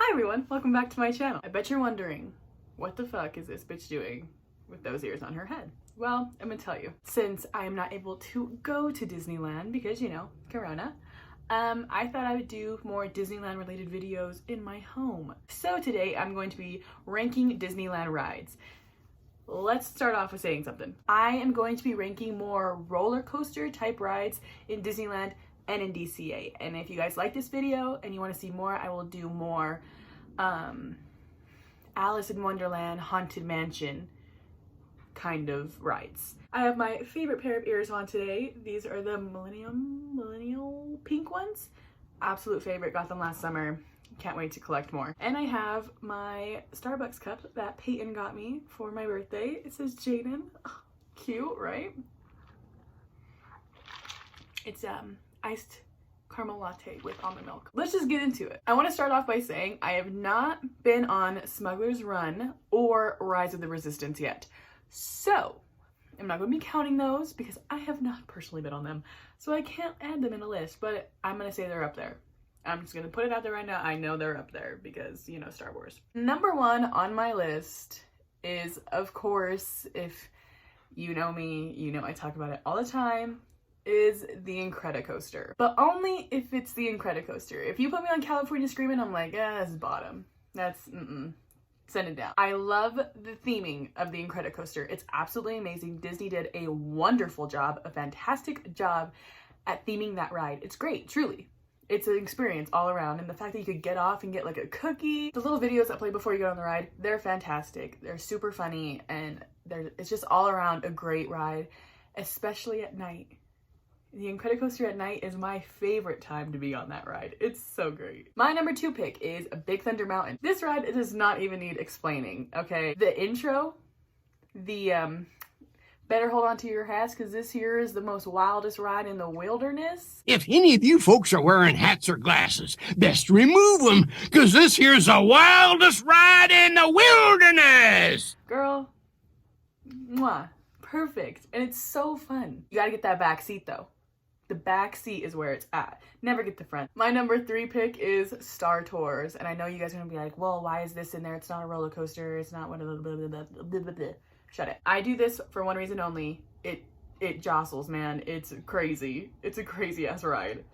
Hi everyone, welcome back to my channel. I bet you're wondering, what the fuck is this bitch doing with those ears on her head? Well, I'm gonna tell you. Since I am not able to go to Disneyland because, you know, Corona, I thought I would do more Disneyland related videos in my home. So today I'm going to be ranking Disneyland rides. Let's start off with saying something. I am going to be ranking more roller coaster type rides in Disneyland and in DCA. And if you guys like this video and you want to see more, I will do more Alice in Wonderland Haunted Mansion kind of rides. I have my favorite pair of ears on today. These are the millennial pink ones. Absolute favorite, got them last summer. Can't wait to collect more. And I have my Starbucks cup that Peyton got me for my birthday. It says Jadyn. Oh, cute, right? It's iced caramel latte with almond milk. Let's just get into it. I want to start off by saying I have not been on Smuggler's Run or Rise of the Resistance yet. So I'm not going to be counting those because I have not personally been on them. So I can't add them in a list, but I'm going to say they're up there. I'm just going to put it out there right now. I know they're up there because, you know, Star Wars. Number one on my list is, of course, if you know me, you know I talk about it all the time, is the Incredicoaster. But only if it's the Incredicoaster. If you put me on California Screamin', I'm like, that's bottom. That's, send it down. I love the theming of the Incredicoaster. It's absolutely amazing. Disney did a wonderful job, a fantastic job at theming that ride. It's great, truly. It's an experience all around, and the fact that you could get off and get like a cookie. The little videos that play before you get on the ride, they're fantastic. They're super funny, and it's just all around a great ride, especially at night. The Incredicoaster at night is my favorite time to be on that ride. It's so great. My number two pick is Big Thunder Mountain. This ride does not even need explaining, okay? The intro, the better hold on to your hats because this here is the most wildest ride in the wilderness. If any of you folks are wearing hats or glasses, best remove them because this here's the wildest ride in the wilderness. Girl, mwah, perfect. And it's so fun. You gotta get that back seat though. The back seat is where it's at. Never get the front. My number three pick is Star Tours. And I know you guys are gonna be like, well, why is this in there? It's not a roller coaster. It's not one of the Shut it. I do this for one reason only. It jostles, man. It's crazy. It's a crazy ass ride.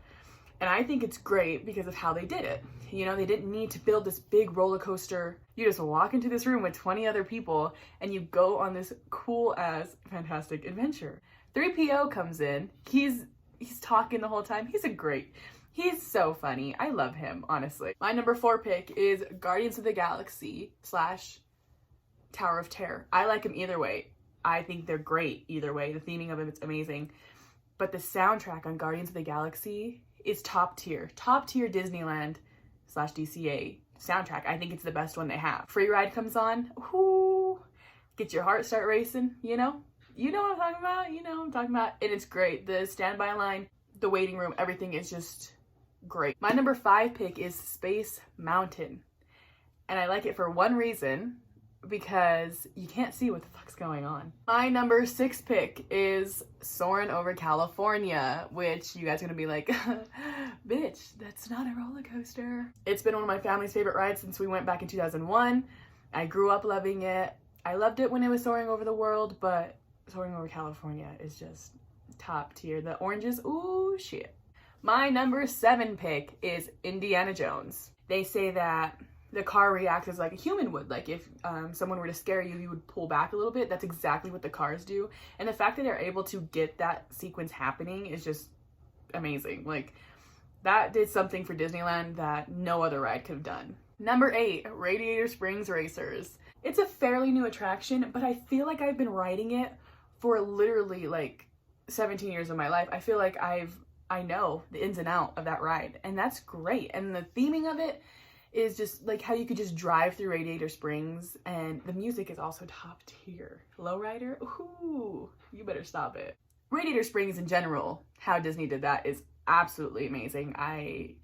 And I think it's great because of how they did it. You know, they didn't need to build this big roller coaster. You just walk into this room with 20 other people and you go on this cool ass fantastic adventure. 3PO comes in. He's talking the whole time. He's so funny. I love him, honestly. My number four pick is Guardians of the Galaxy / Tower of Terror. I like them either way. I think they're great either way. The theming of it's amazing. But the soundtrack on Guardians of the Galaxy is top tier. Top tier Disneyland / DCA soundtrack. I think it's the best one they have. Free Ride comes on. Whoo! Get your heart start racing, you know? You know what I'm talking about? You know what I'm talking about. And it's great. The standby line, the waiting room, everything is just great. My number five pick is Space Mountain. And I like it for one reason, because you can't see what the fuck's going on. My number six pick is Soarin' Over California, which you guys are gonna be like, bitch, that's not a roller coaster. It's been one of my family's favorite rides since we went back in 2001. I grew up loving it. I loved it when it was soaring over the world, but Soaring Over California is just top tier. The oranges, ooh, shit. My number seven pick is Indiana Jones. They say that the car reacts as like a human would. Like if someone were to scare you, you would pull back a little bit. That's exactly what the cars do. And the fact that they're able to get that sequence happening is just amazing. Like that did something for Disneyland that no other ride could have done. Number eight, Radiator Springs Racers. It's a fairly new attraction, but I feel like I've been riding it for literally like 17 years of my life. I feel like I know the ins and out of that ride, and that's great. And the theming of it is just like how you could just drive through Radiator Springs, and the music is also top tier. Lowrider, ooh, you better stop it. Radiator Springs in general, how Disney did that is absolutely amazing. I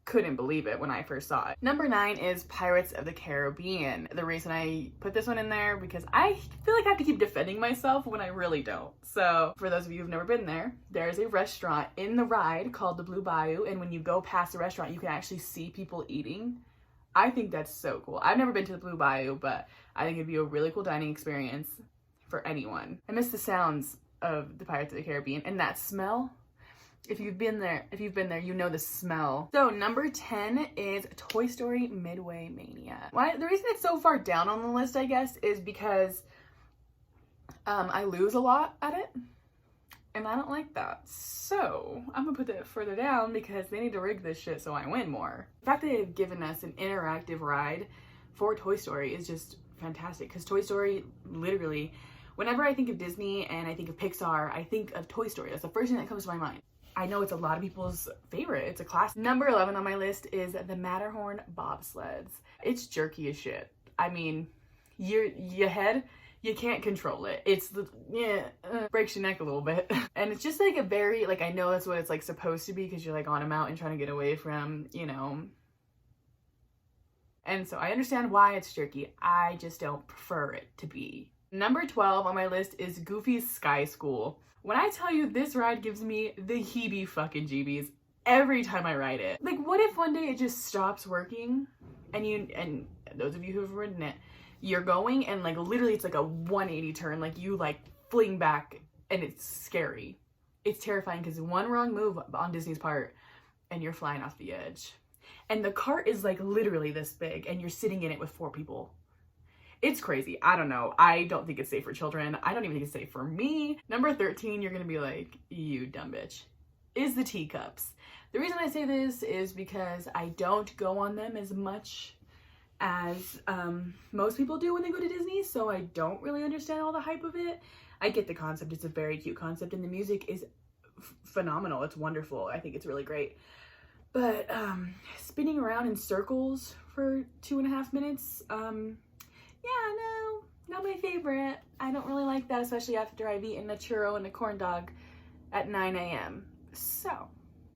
couldn't believe it when I first saw it. Number nine is Pirates of the Caribbean. The reason I put this one in there because I feel like I have to keep defending myself when I really don't. So for those of you who've never been there, there's a restaurant in the ride called the Blue Bayou, and when you go past the restaurant, you can actually see people eating I think that's so cool. I've never been to the Blue Bayou, but I think it'd be a really cool dining experience for anyone. I miss the sounds of the Pirates of the Caribbean and that smell. If you've been there, you know the smell. So number 10 is Toy Story Midway Mania. The reason it's so far down on the list, I guess, is because I lose a lot at it. And I don't like that. So I'm gonna put that further down because they need to rig this shit so I win more. The fact that they've given us an interactive ride for Toy Story is just fantastic, because Toy Story, literally, whenever I think of Disney and I think of Pixar, I think of Toy Story. That's the first thing that comes to my mind. I know it's a lot of people's favorite. It's a classic. Number 11 on my list is the Matterhorn bobsleds. It's jerky as shit. I mean, your head, you can't control it. It's breaks your neck a little bit. And it's just like a very, like, I know that's what it's like supposed to be, because you're like on a mountain trying to get away from, you know. And so I understand why it's jerky. I just don't prefer it to be. Number 12 on my list is Goofy's Sky School. When I tell you, this ride gives me the heebie-fucking-jeebies every time I ride it. Like, what if one day it just stops working and those of you who have ridden it, you're going and like literally it's like a 180 turn, like you like fling back, and it's scary. It's terrifying because one wrong move on Disney's part and you're flying off the edge. And the cart is like literally this big and you're sitting in it with 4 people. It's crazy. I don't know. I don't think it's safe for children. I don't even think it's safe for me. Number 13, you're gonna be like, you dumb bitch, is the teacups. The reason I say this is because I don't go on them as much as most people do when they go to Disney, so I don't really understand all the hype of it. I get the concept. It's a very cute concept, and the music is phenomenal. It's wonderful. I think it's really great. But spinning around in circles for 2.5 minutes, yeah, no, not my favorite. I don't really like that, especially after I've eaten a churro and a corn dog at 9 a.m. So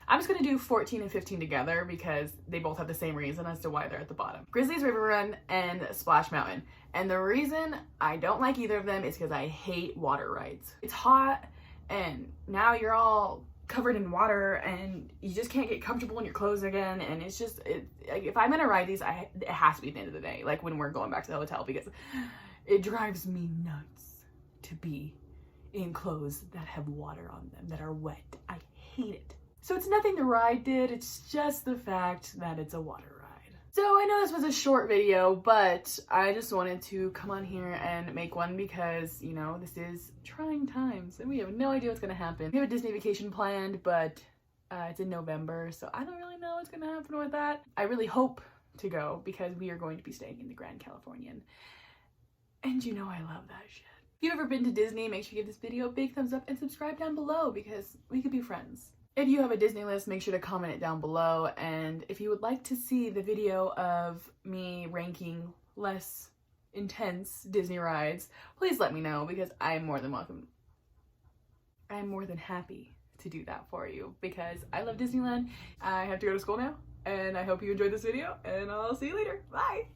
I'm just gonna do 14 and 15 together because they both have the same reason as to why they're at the bottom. Grizzly's River Run and Splash Mountain. And the reason I don't like either of them is because I hate water rides. It's hot and now you're all covered in water and you just can't get comfortable in your clothes again, and it's just, if I'm gonna ride these, it has to be at the end of the day, like when we're going back to the hotel, because it drives me nuts to be in clothes that have water on them, that are wet. I hate it. So it's nothing the ride did, it's just the fact that it's a water ride. So I know this was a short video, but I just wanted to come on here and make one because, you know, this is trying times and we have no idea what's gonna happen. We have a Disney vacation planned, but it's in November, so I don't really know what's gonna happen with that. I really hope to go because we are going to be staying in the Grand Californian. And you know I love that shit. If you've ever been to Disney, make sure you give this video a big thumbs up and subscribe down below because we could be friends. If you have a Disney list, make sure to comment it down below. And if you would like to see the video of me ranking less intense Disney rides, please let me know because I'm more than welcome. I'm more than happy to do that for you because I love Disneyland. I have to go to school now and I hope you enjoyed this video and I'll see you later. Bye!